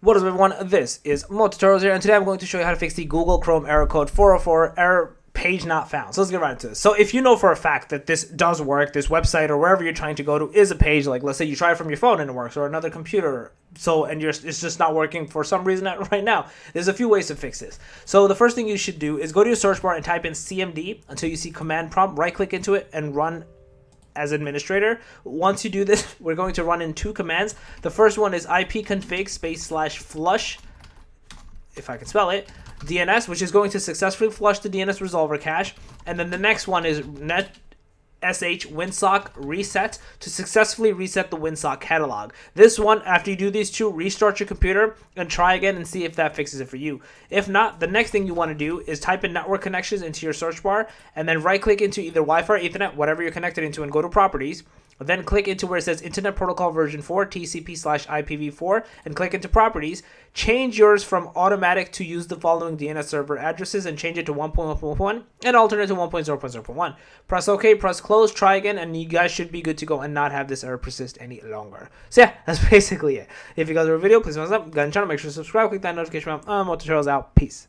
What is up, everyone? This is Mototutorials here, and today I'm going to show you how to fix the Google Chrome error code 404 error page not found. So let's get right into this. So if you know for a fact that this does work, this website or wherever you're trying to go to is a page, like let's say you try it from your phone and it works, or another computer, it's just not working for some reason right now, there's a few ways to fix this. So the first thing you should do is go to your search bar and type in CMD until you see command prompt, right click into it and run as administrator. Once you do this, we're going to run in two commands. The first one is ipconfig /flush, if I can spell it, DNS, which is going to successfully flush the DNS resolver cache. And then the next one is net sh winsock reset to successfully reset the winsock catalog. This one, after you do these two, restart your computer and try again and see if that fixes it for you. If not, the next thing you want to do is type in network connections into your search bar and then right click into either Wi-Fi or Ethernet, whatever you're connected into, and go to properties. Then click into where it says Internet Protocol version 4 TCP/IPv4 and click into properties. Change yours from automatic to use the following DNS server addresses and change it to 1.1.1 and alternate to 1.0.0.1. Press OK, press close, try again, and you guys should be good to go and not have this error persist any longer. So yeah, that's basically it. If you guys enjoyed the video, please thumbs up, go ahead and channel, make sure to subscribe, click that notification bell. Mototutorials out. Peace.